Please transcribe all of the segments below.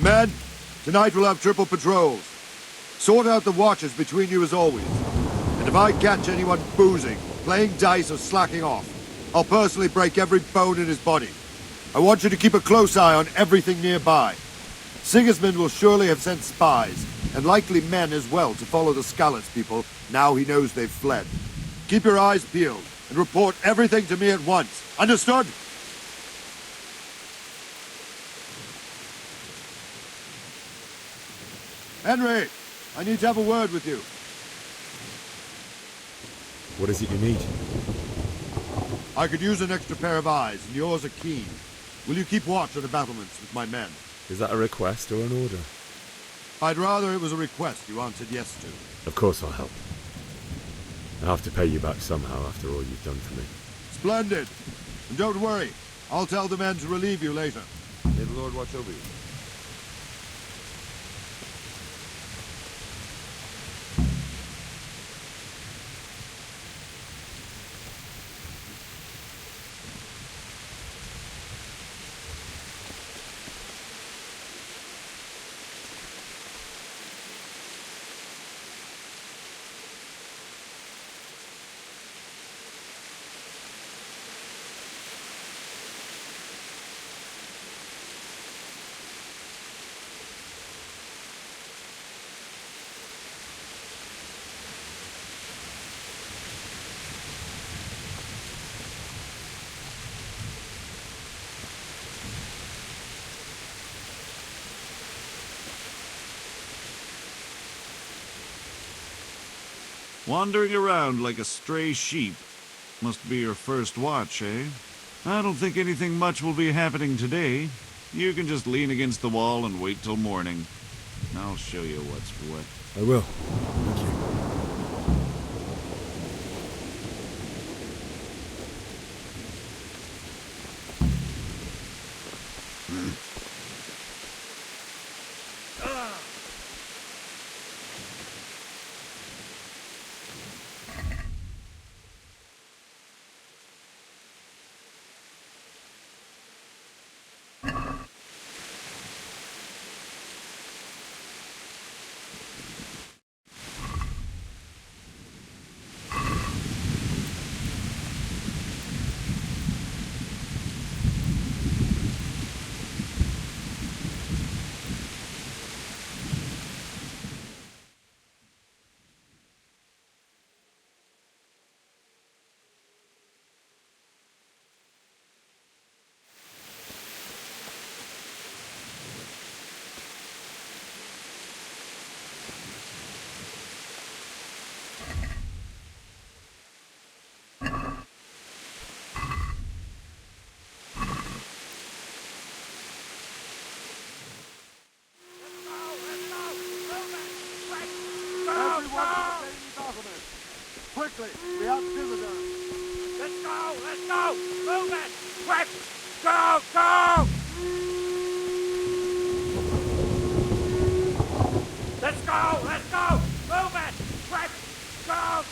Men, tonight we'll have triple patrols. Sort out the watches between you as always. And if I catch anyone boozing, playing dice or slacking off, I'll personally break every bone in his body. I want you to keep a close eye on everything nearby. Sigismund will surely have sent spies, and likely men as well, to follow the Skalitz people now he knows they've fled. Keep your eyes peeled, and report everything to me at once. Understood? Henry, I need to have a word with you. What is it you need? I could use an extra pair of eyes, and yours are keen. Will you keep watch on the battlements with my men? Is that a request or an order? I'd rather it was a request you answered yes to. Of course I'll help. I have to pay you back somehow after all you've done for me. Splendid. And don't worry, I'll tell the men to relieve you later. May the Lord watch over you. Wandering around like a stray sheep. Must be your first watch, eh? I don't think anything much will be happening today. You can just lean against the wall and wait till morning. I'll show you what's what. I will. Thank you. Quickly, we have visitors. Let's go! Move it! Quick! Go! Let's go! Move it! Quick! Go!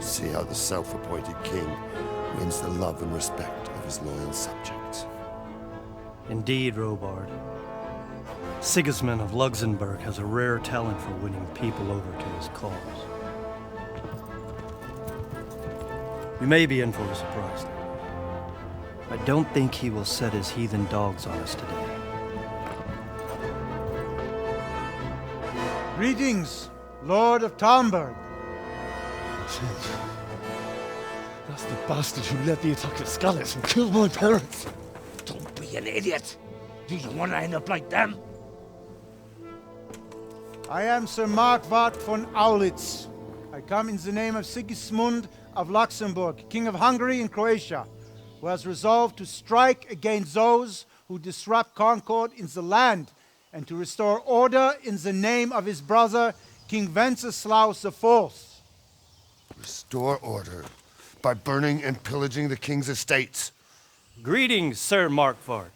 See how the self-appointed king wins the love and respect of his loyal subjects. Indeed, Robard. Sigismund of Luxembourg has a rare talent for winning people over to his cause. We may be in for a surprise, though. I don't think he will set his heathen dogs on us today. Greetings, Lord of Talmberg. That's the bastard who led the attack at Skalitz and killed my parents. Don't be an idiot! Do you want to end up like them? I am Sir Markwart von Aulitz. I come in the name of Sigismund of Luxembourg, King of Hungary and Croatia, who has resolved to strike against those who disrupt concord in the land and to restore order in the name of his brother, King Wenceslaus IV. Restore order by burning and pillaging the king's estates. Greetings, Sir Markvart.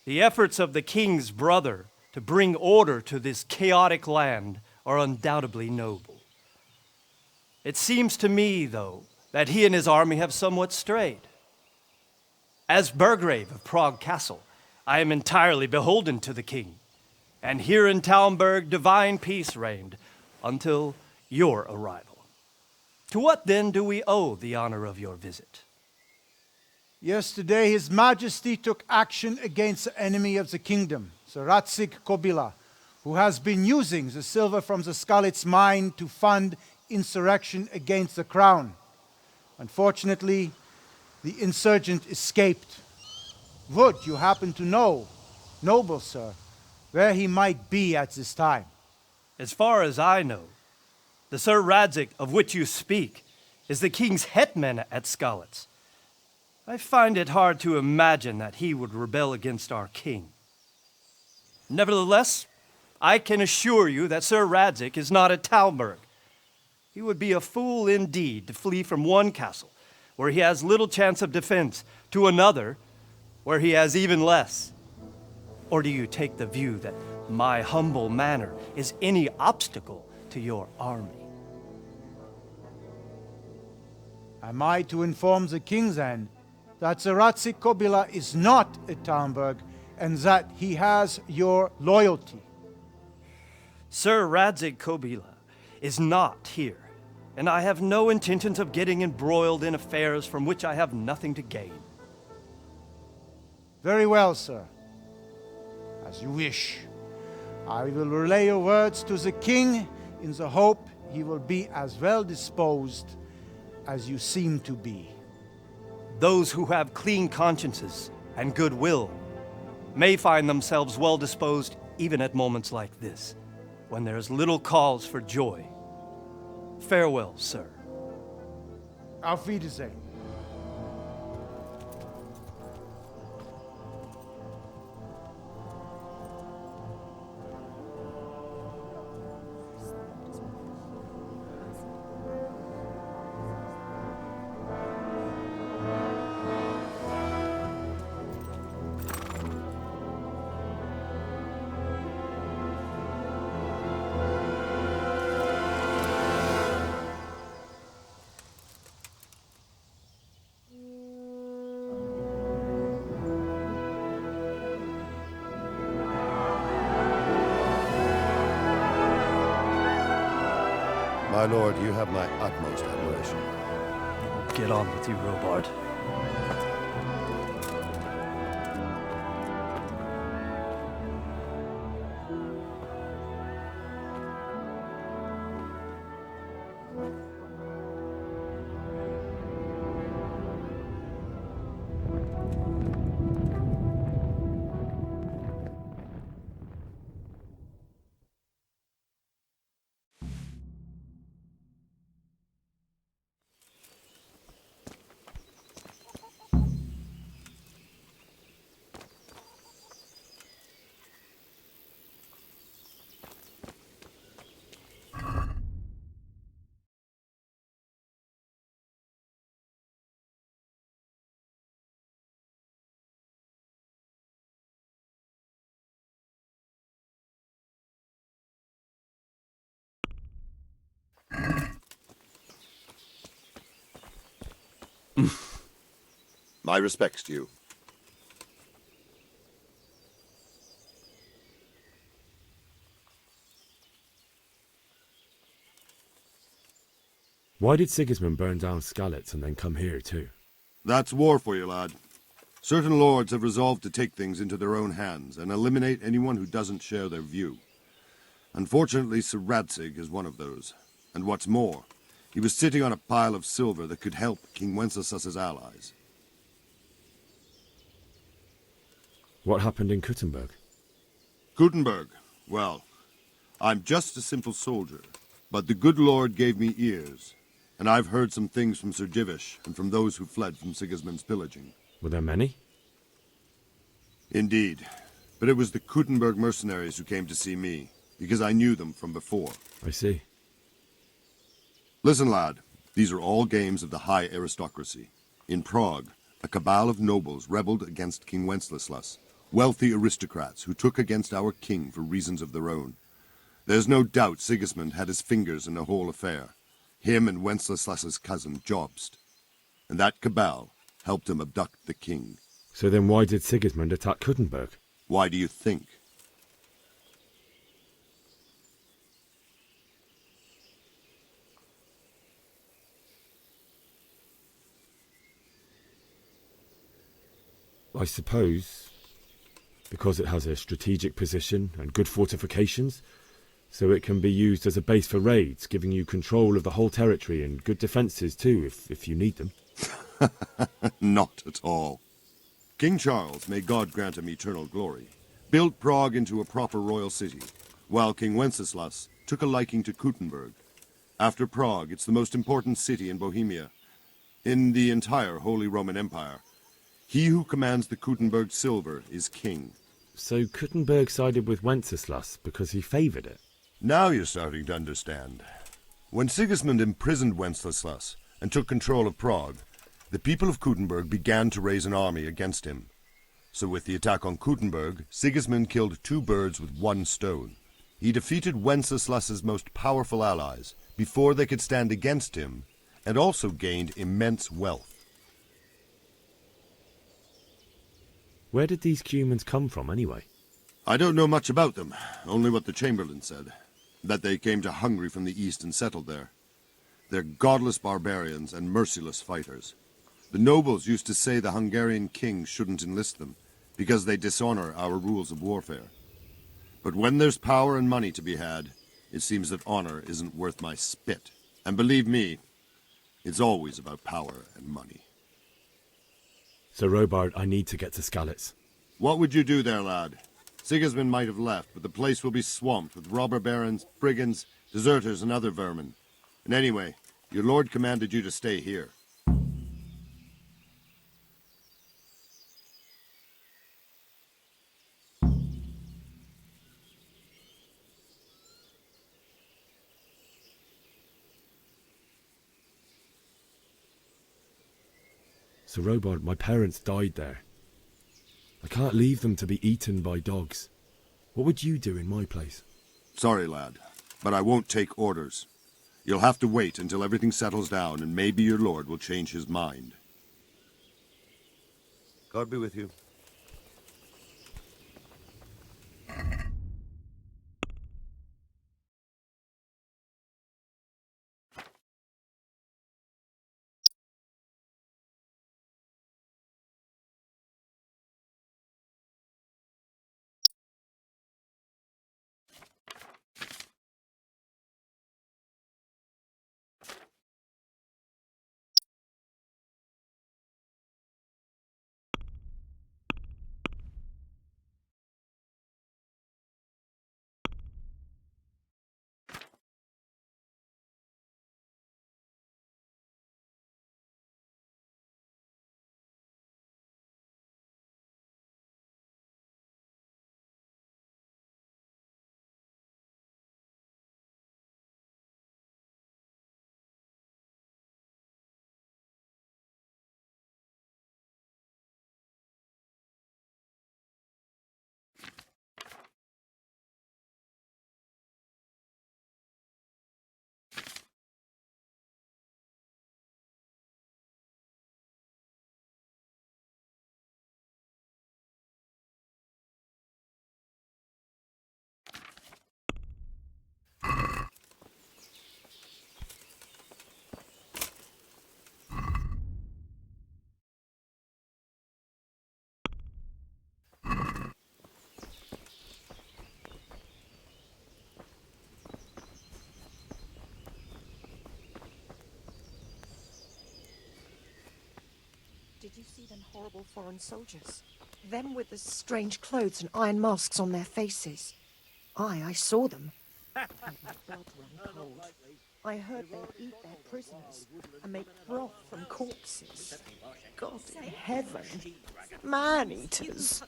The efforts of the king's brother to bring order to this chaotic land are undoubtedly noble. It seems to me, though, that he and his army have somewhat strayed. As Burgrave of Prague Castle, I am entirely beholden to the king, and here in Talmberg divine peace reigned until your arrival. To what then do we owe the honor of your visit? Yesterday, His Majesty took action against the enemy of the kingdom, Sir Radzig Kobyla, who has been using the silver from the Skalitz mine to fund insurrection against the crown. Unfortunately, the insurgent escaped. Would you happen to know, noble sir, where he might be at this time? As far as I know, the Sir Radzig of which you speak is the king's hetman at Skalitz. I find it hard to imagine that he would rebel against our king. Nevertheless, I can assure you that Sir Radzig is not at Talmberg. He would be a fool indeed to flee from one castle, where he has little chance of defense, to another, where he has even less. Or do you take the view that my humble manner is any obstacle to your army? Am I to inform the king then that Sir Radzig Kobyla is not at Talmberg and that he has your loyalty? Sir Radzig Kobyla is not here, and I have no intentions of getting embroiled in affairs from which I have nothing to gain. Very well, sir. As you wish. I will relay your words to the king in the hope he will be as well disposed as you seem to be. Those who have clean consciences and goodwill may find themselves well disposed even at moments like this, when there is little cause for joy. Farewell, sir. Auf Wiedersehen. My lord, you have my utmost admiration. Get on with you, Robard. My respects to you. Why did Sigismund burn down Skalitz and then come here too? That's war for you, lad. Certain lords have resolved to take things into their own hands and eliminate anyone who doesn't share their view. Unfortunately, Sir Radzig is one of those. And what's more, he was sitting on a pile of silver that could help King Wenceslas's allies. What happened in Kuttenberg? Gutenberg, well, I'm just a simple soldier, but the good Lord gave me ears, and I've heard some things from Sir Jivish and from those who fled from Sigismund's pillaging. Were there many? Indeed. But it was the Kuttenberg mercenaries who came to see me, because I knew them from before. I see. Listen, lad, these are all games of the high aristocracy. In Prague, a cabal of nobles rebelled against King Wenceslas, wealthy aristocrats who took against our king for reasons of their own. There's no doubt Sigismund had his fingers in the whole affair. Him and Wenceslas's cousin, Jobst. And that cabal helped him abduct the king. So then why did Sigismund attack Kuttenberg? Why do you think? I suppose because it has a strategic position and good fortifications, so it can be used as a base for raids, giving you control of the whole territory and good defences too, if you need them. Not at all. King Charles, may God grant him eternal glory, built Prague into a proper royal city, while King Wenceslas took a liking to Kuttenberg. After Prague, it's the most important city in Bohemia, in the entire Holy Roman Empire. He who commands the Kuttenberg silver is king. So Kuttenberg sided with Wenceslas because he favoured it? Now you're starting to understand. When Sigismund imprisoned Wenceslas and took control of Prague, the people of Kuttenberg began to raise an army against him. So with the attack on Kuttenberg, Sigismund killed two birds with one stone. He defeated Wenceslas's most powerful allies before they could stand against him, and also gained immense wealth. Where did these Cumans come from anyway? I don't know much about them, only what the Chamberlain said, that they came to Hungary from the east and settled there. They're godless barbarians and merciless fighters. The nobles used to say the Hungarian king shouldn't enlist them, because they dishonor our rules of warfare. But when there's power and money to be had, it seems that honor isn't worth my spit. And believe me, it's always about power and money. So Robard, I need to get to Skalitz. What would you do there, lad? Sigismund might have left, but the place will be swamped with robber barons, brigands, deserters, and other vermin. And anyway, your lord commanded you to stay here. So Robard, my parents died there. I can't leave them to be eaten by dogs. What would you do in my place? Sorry, lad, but I won't take orders. You'll have to wait until everything settles down, and maybe your lord will change his mind. God be with you. Did you see them horrible foreign soldiers? Them with the strange clothes and iron masks on their faces. I saw them. And my blood ran cold. I heard they eat their prisoners and make broth from corpses. God in heaven. Man-eaters.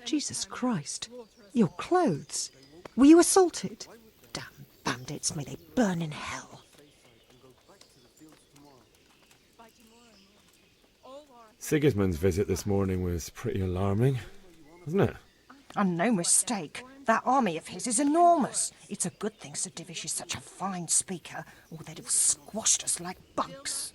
Jesus Christ. Your clothes. Were you assaulted? Damn bandits, may they burn in hell. Sigismund's visit this morning was pretty alarming, wasn't it? And no mistake. That army of his is enormous. It's a good thing Sir Divish is such a fine speaker, or they'd have squashed us like bugs.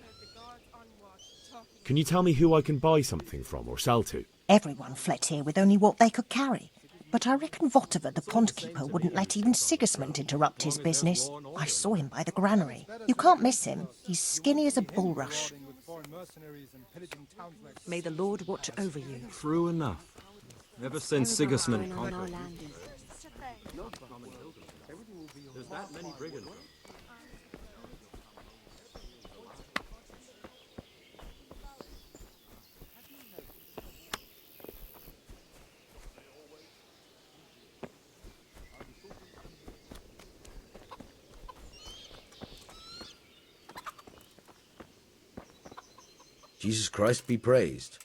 Can you tell me who I can buy something from or sell to? Everyone fled here with only what they could carry. But I reckon Votiver, the pond keeper, wouldn't let even Sigismund interrupt his business. I saw him by the granary. You can't miss him. He's skinny as a bulrush. May the Lord watch over you. True enough. Ever since Sigismund conquered. There's that many brigands. Jesus Christ be praised.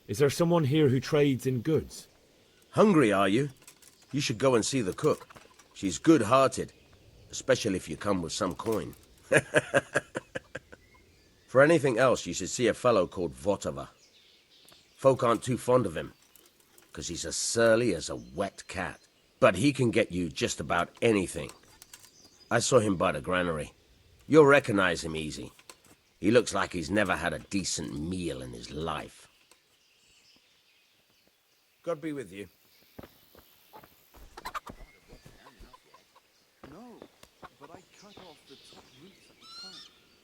Is there someone here who trades in goods? Hungry, are you? You should go and see the cook. She's good-hearted, especially if you come with some coin. For anything else, you should see a fellow called Votiver. Folk aren't too fond of him, because he's as surly as a wet cat. But he can get you just about anything. I saw him by the granary. You'll recognize him easy. He looks like he's never had a decent meal in his life. God be with you.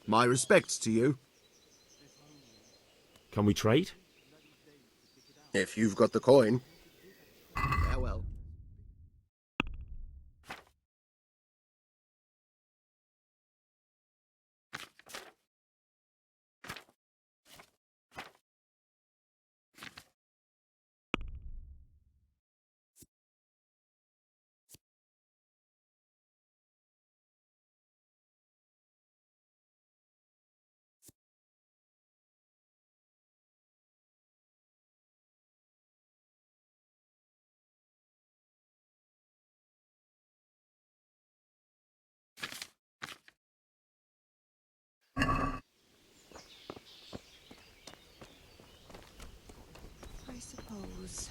My respects to you. Can we trade? If you've got the coin. Farewell. I suppose.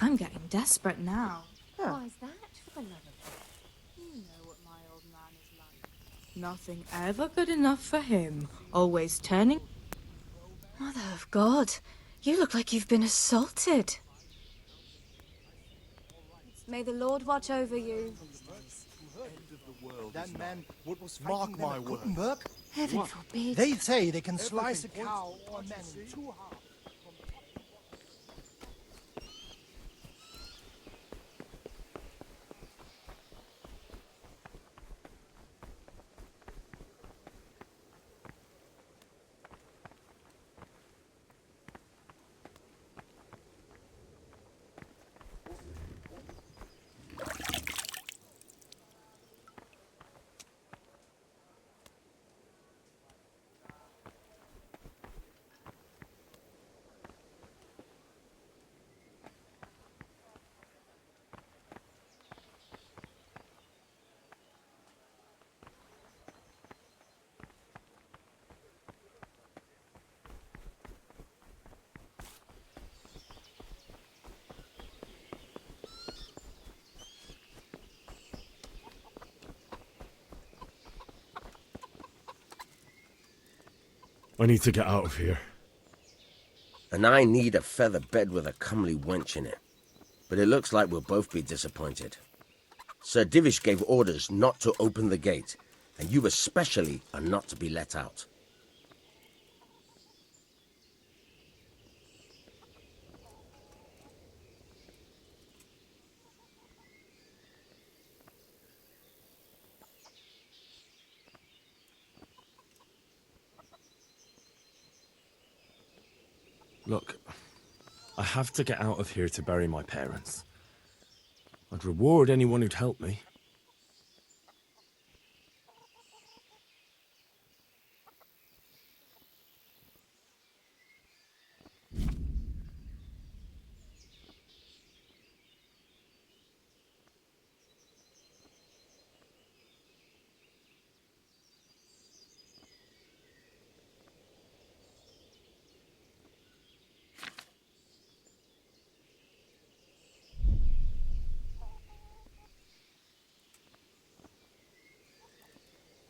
I'm getting desperate now. Why's that? For the love of God. You know what my old man is like. Nothing ever good enough for him. Always turning... Mother of God, you look like you've been assaulted. May the Lord watch over you. That man mark my word. Heaven forbid. They say they can slice a cow or man in two halves. I need to get out of here. And I need a feather bed with a comely wench in it. But it looks like we'll both be disappointed. Sir Divish gave orders not to open the gate, and you especially are not to be let out. Look, I have to get out of here to bury my parents. I'd reward anyone who'd help me.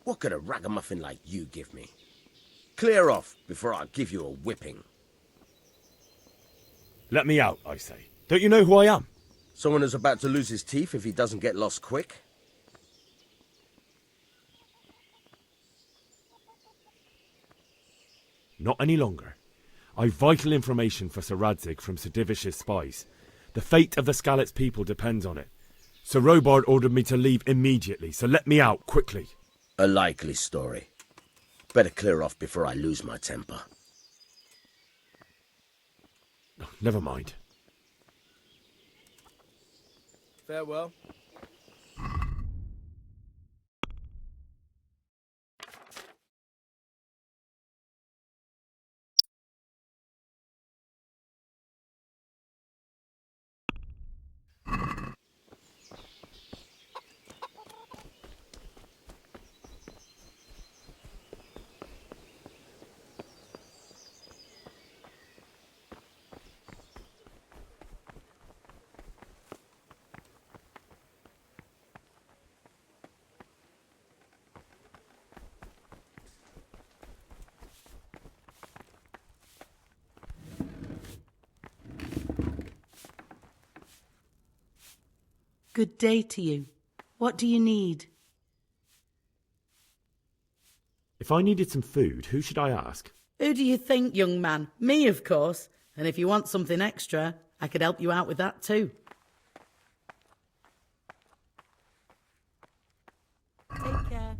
What could a ragamuffin like you give me? Clear off before I give you a whipping. Let me out, I say. Don't you know who I am? Someone who's about to lose his teeth if he doesn't get lost quick? Not any longer. I've vital information for Sir Radzig from Sir Divish's spies. The fate of the Skalitz people depends on it. Sir Robard ordered me to leave immediately, so let me out, quickly. A likely story. Better clear off before I lose my temper. Never mind. Farewell. Good day to you. What do you need? If I needed some food, who should I ask? Who do you think, young man? Me, of course. And if you want something extra, I could help you out with that too. Take care.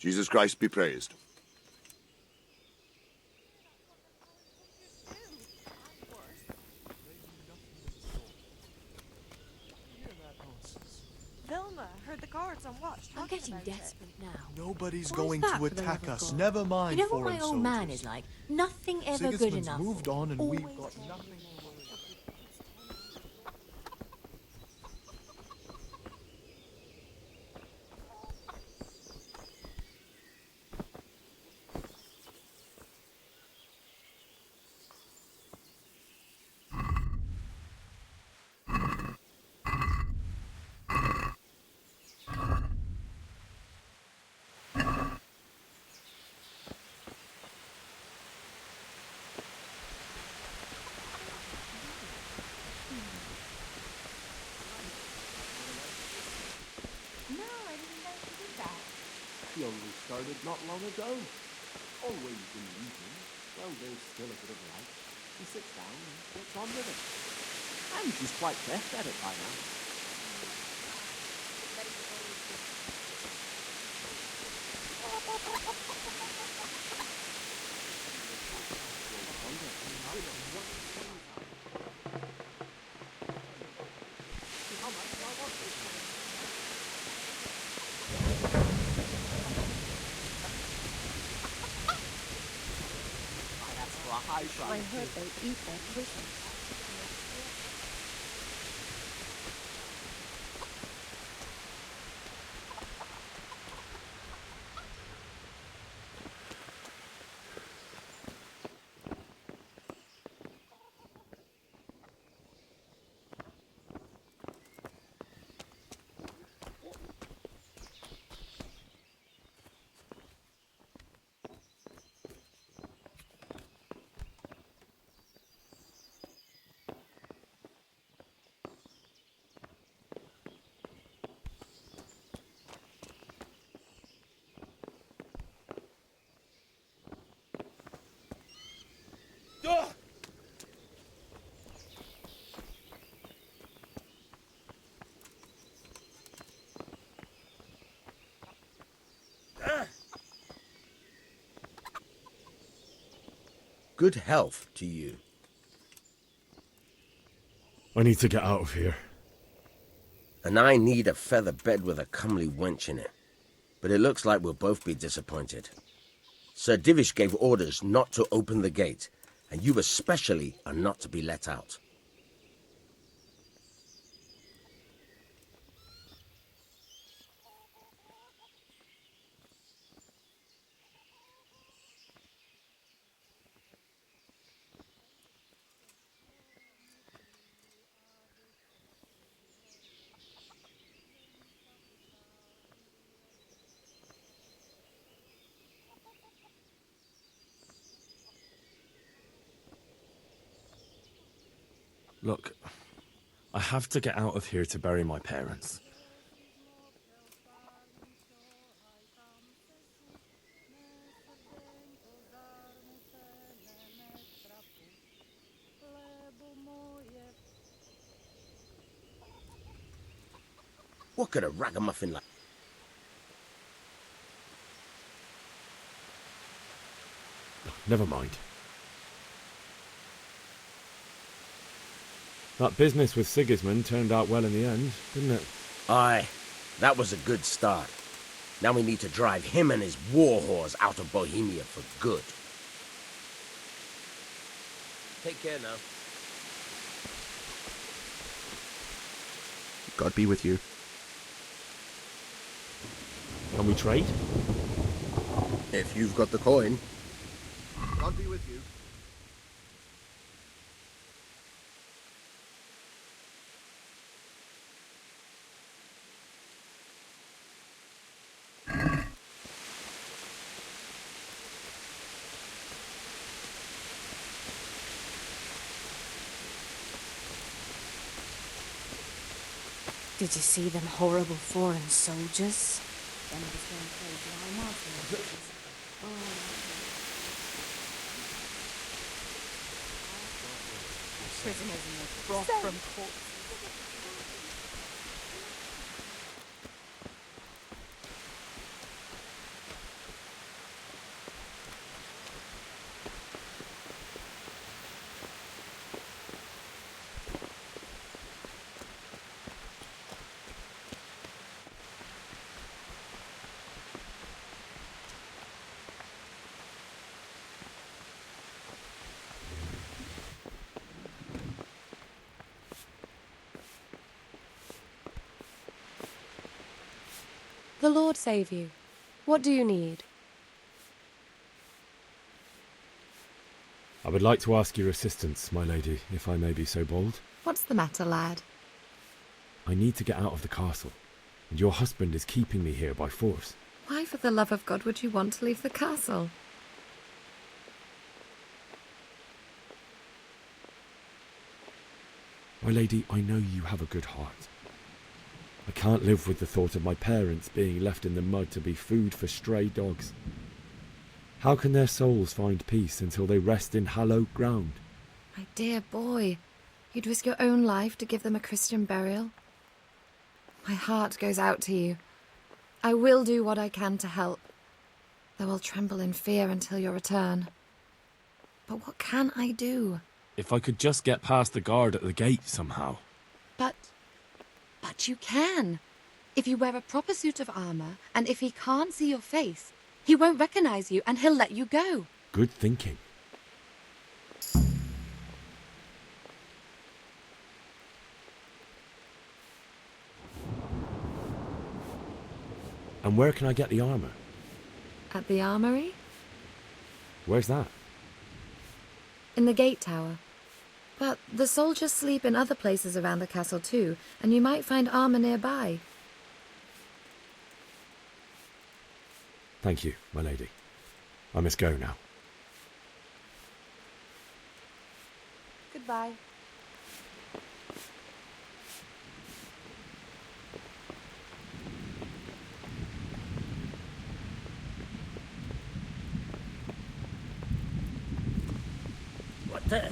Jesus Christ be praised. Velma heard the car I'm getting desperate now. Nobody's Why is going that, to for the attack love of us. God? Never mind You know what foreign my old man soldiers. is like? Nothing ever good Sigismund's enough. moved on and we've Always got telling nothing me to worry about. No, I didn't know you did that. He only started not long ago. Always in the evening, while there's still a bit of light, he sits down and gets on with it. And she's quite deft at it by now. I heard they eat their prisoners. Good health to you. I need to get out of here. And I need a feather bed with a comely wench in it. But it looks like we'll both be disappointed. Sir Divish gave orders not to open the gate, and you especially are not to be let out. Look, I have to get out of here to bury my parents. What could a ragamuffin like... Never mind. That business with Sigismund turned out well in the end, didn't it? Aye, that was a good start. Now we need to drive him and his war whores out of Bohemia for good. Take care now. God be with you. Can we trade? If you've got the coin. God be with you. Did you see them horrible foreign soldiers? Them just going to play blind afterwards. Prisoners in the froth from corpses. The Lord save you. What do you need? I would like to ask your assistance, my lady, if I may be so bold. What's the matter, lad? I need to get out of the castle, and your husband is keeping me here by force. Why, for the love of God, would you want to leave the castle? My lady, I know you have a good heart. I can't live with the thought of my parents being left in the mud to be food for stray dogs. How can their souls find peace until they rest in hallowed ground? My dear boy, you'd risk your own life to give them a Christian burial? My heart goes out to you. I will do what I can to help, though I'll tremble in fear until your return. But what can I do? If I could just get past the guard at the gate somehow. But you can. If you wear a proper suit of armor, and if he can't see your face, he won't recognize you and he'll let you go. Good thinking. And where can I get the armor? At the armory? Where's that? In the gate tower. But the soldiers sleep in other places around the castle too, and you might find armor nearby. Thank you, my lady. I must go now. Goodbye. What the?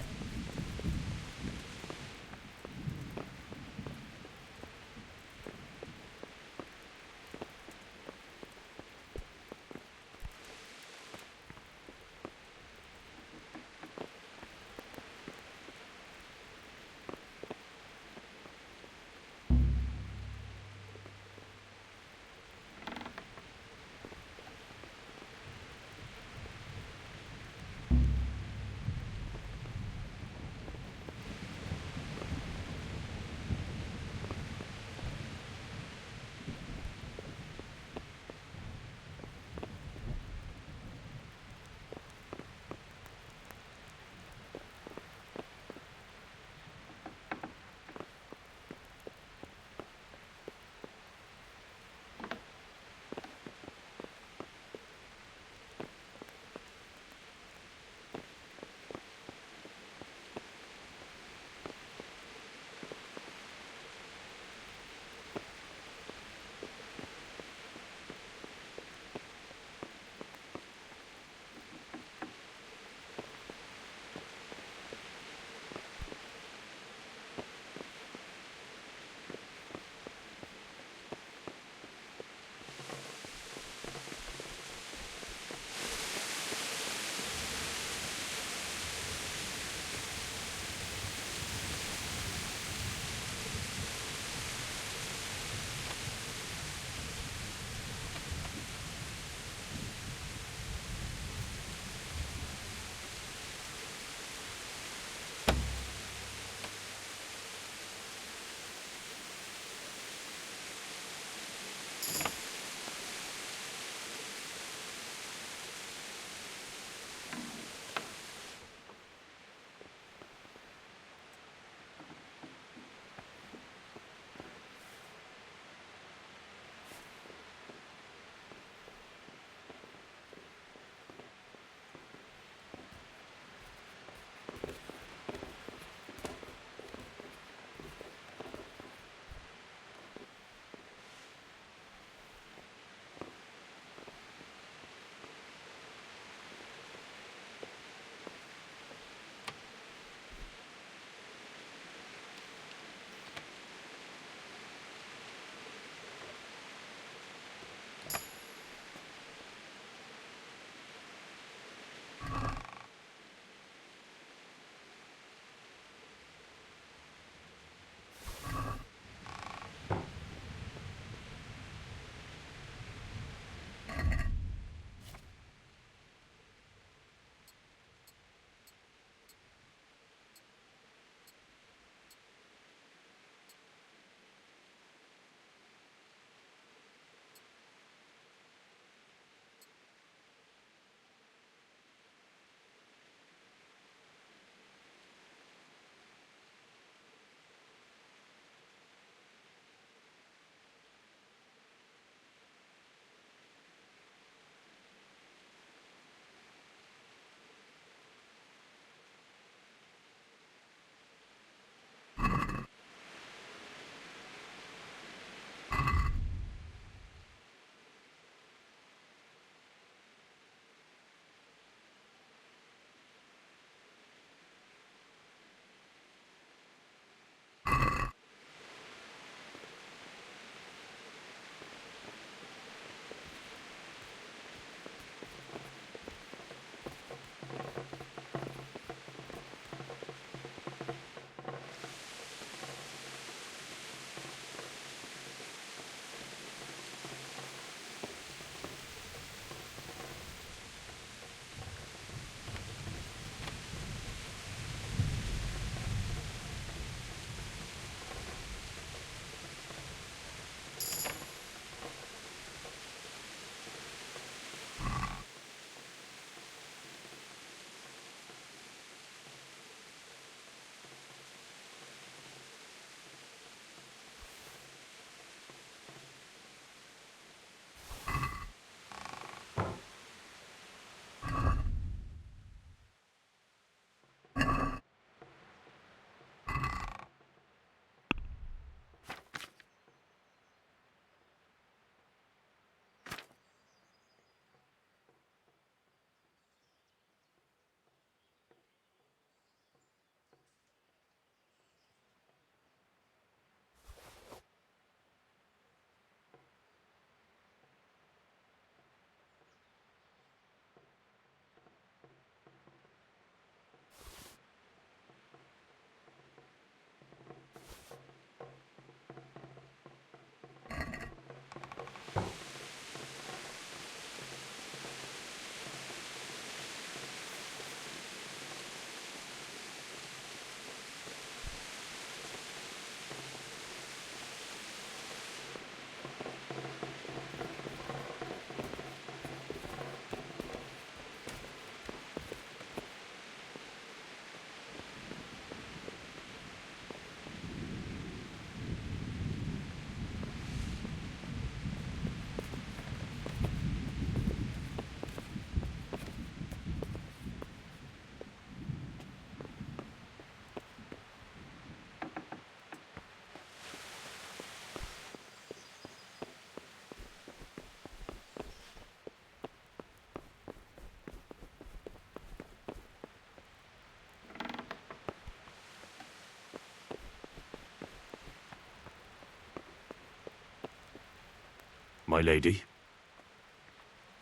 My lady.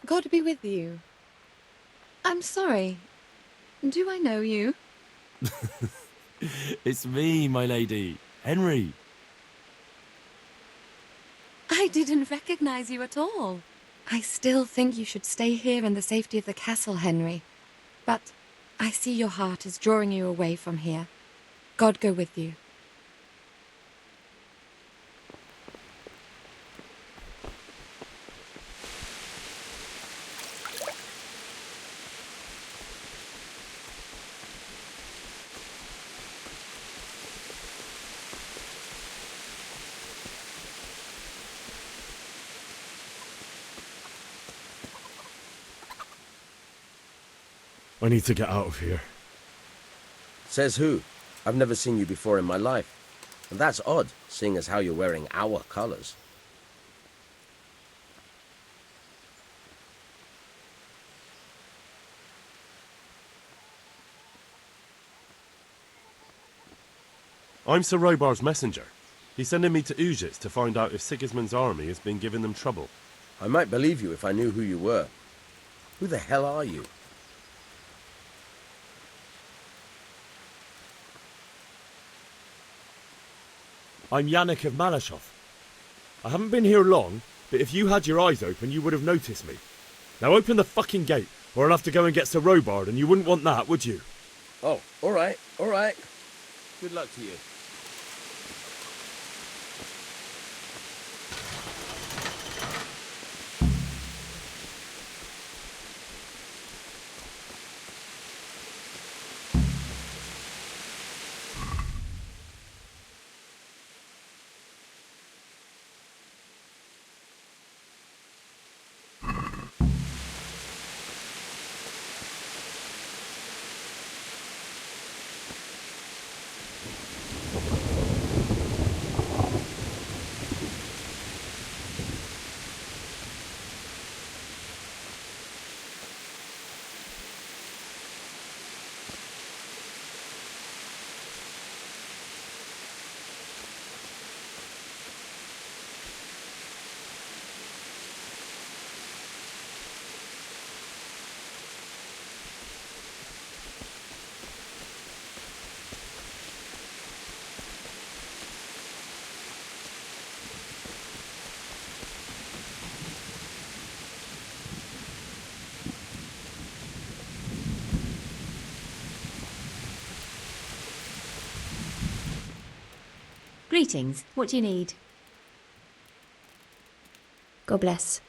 God be with you. I'm sorry. Do I know you? It's me, my lady. Henry. I didn't recognize you at all. I still think you should stay here in the safety of the castle, Henry. But I see your heart is drawing you away from here. God go with you. I need to get out of here. Says who? I've never seen you before in my life. And that's odd, seeing as how you're wearing our colours. I'm Sir Robar's messenger. He's sending me to Ujits to find out if Sigismund's army has been giving them trouble. I might believe you if I knew who you were. Who the hell are you? I'm Yannick of Malashov. I haven't been here long, but if you had your eyes open, you would have noticed me. Now open the fucking gate, or I'll have to go and get Sir Robard, and you wouldn't want that, would you? Oh, all right. Good luck to you. Greetings. What do you need? God bless.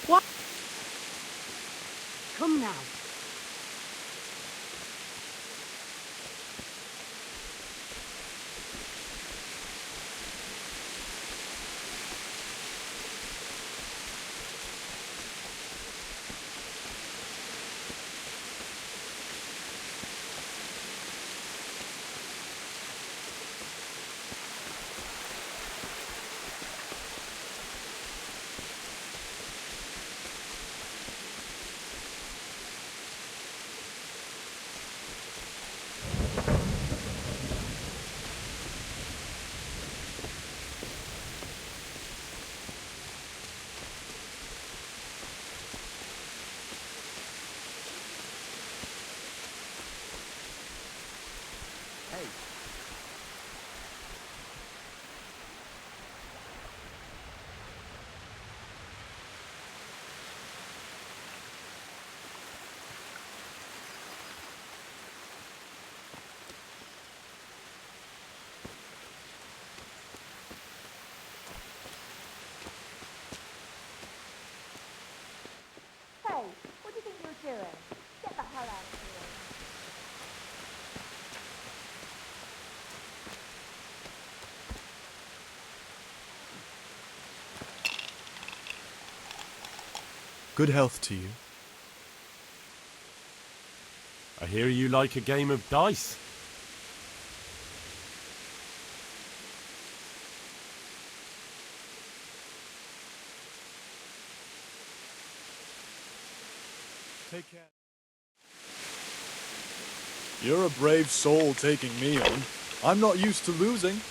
What? Come now. Good health to you. I hear you like a game of dice. Take care. You're a brave soul taking me on. I'm not used to losing.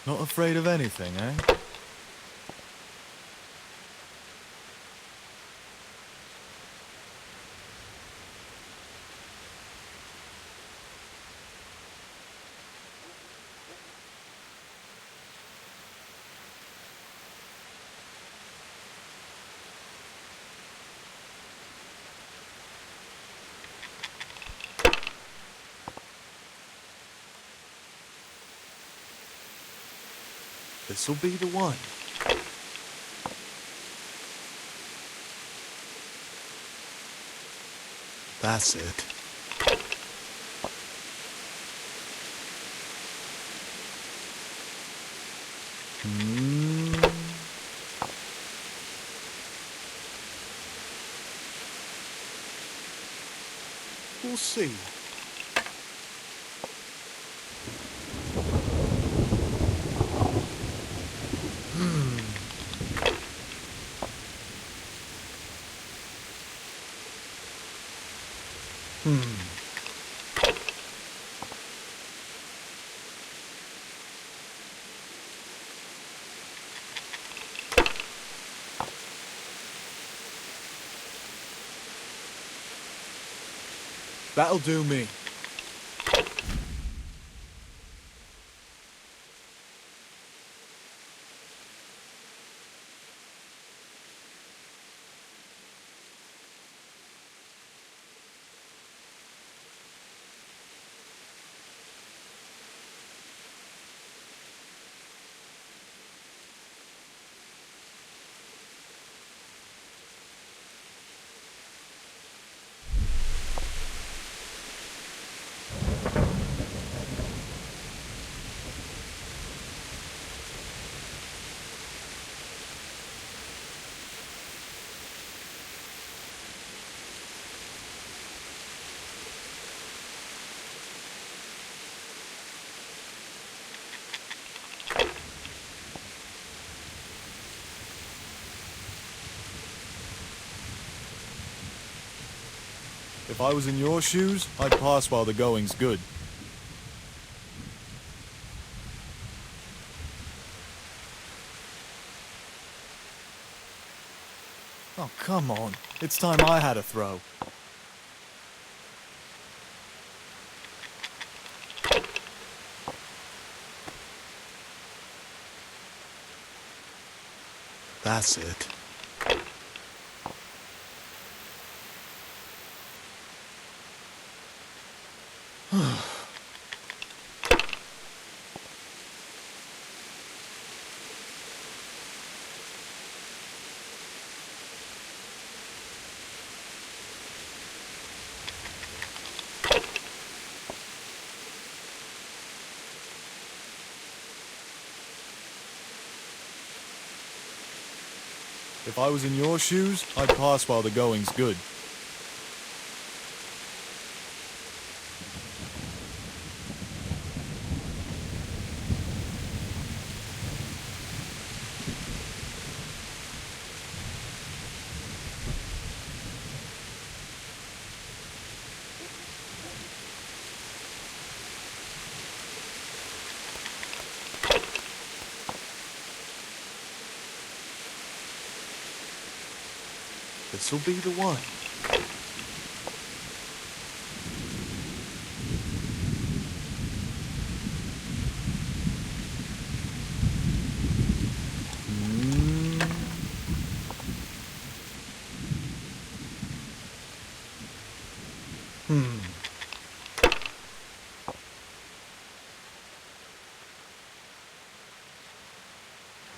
Not afraid of anything, eh? This'll be the one. That's it. We'll see. That'll do me. If I was in your shoes, I'd pass while the going's good. Oh, come on. It's time I had a throw. That's it. If I was in your shoes, I'd pass while the going's good. This'll be the one.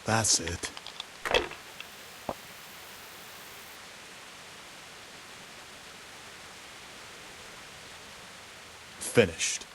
That's it. Finished.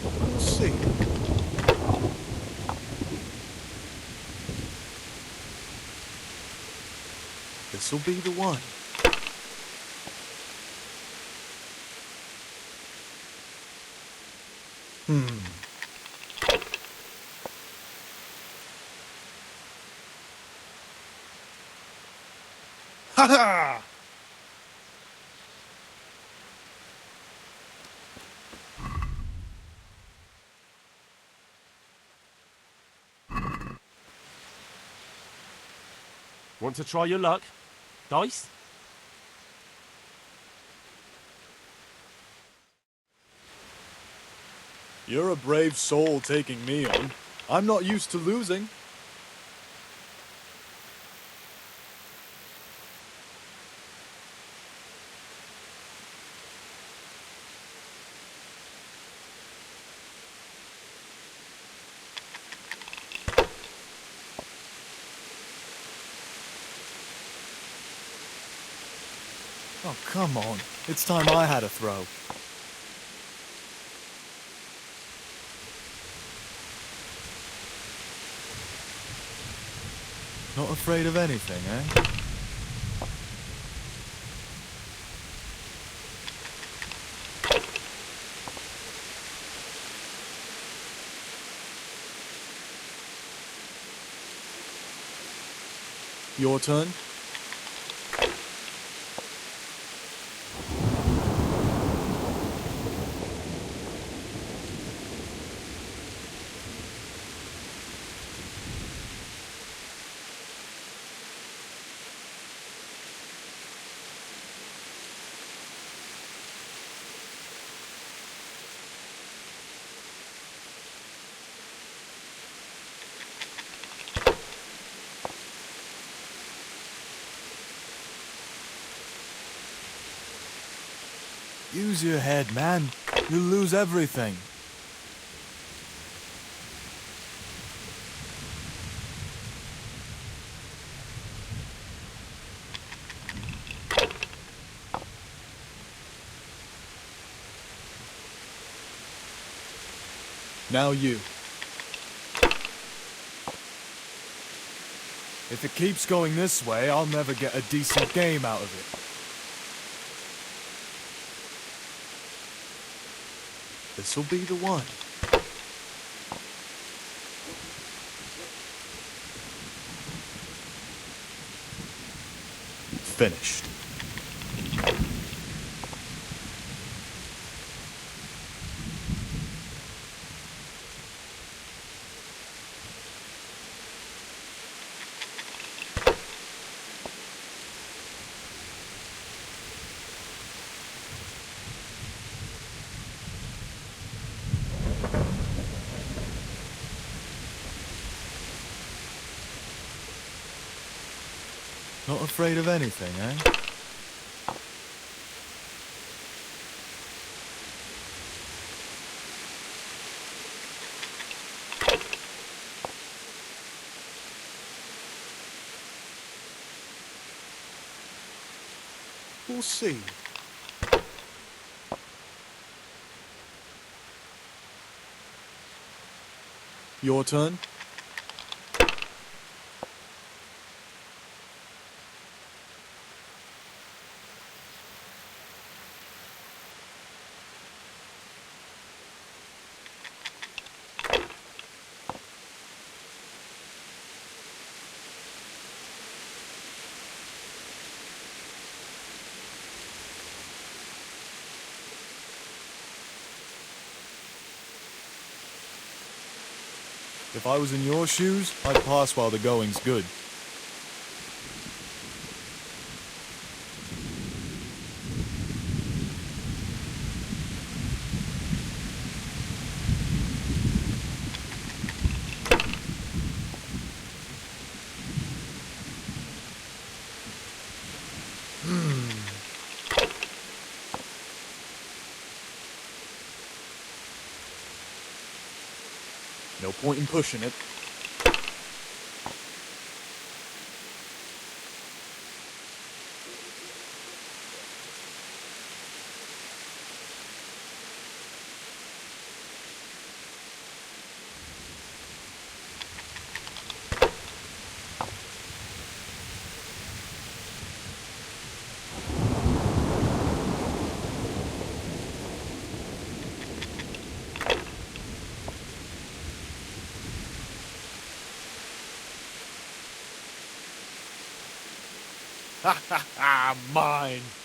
We'll see. This'll be the one. Ha ha! Want to try your luck? Dice? You're a brave soul taking me on. I'm not used to losing. Oh, come on. It's time I had a throw. Not afraid of anything, eh? Your turn. Use your head, man. You'll lose everything. Now you. If it keeps going this way, I'll never get a decent game out of it. This'll be the one. Finished. Not afraid of anything, eh? We'll see. Your turn. If I was in your shoes, I'd pass while the going's good. No point in pushing it. Ha ha ha! Mine!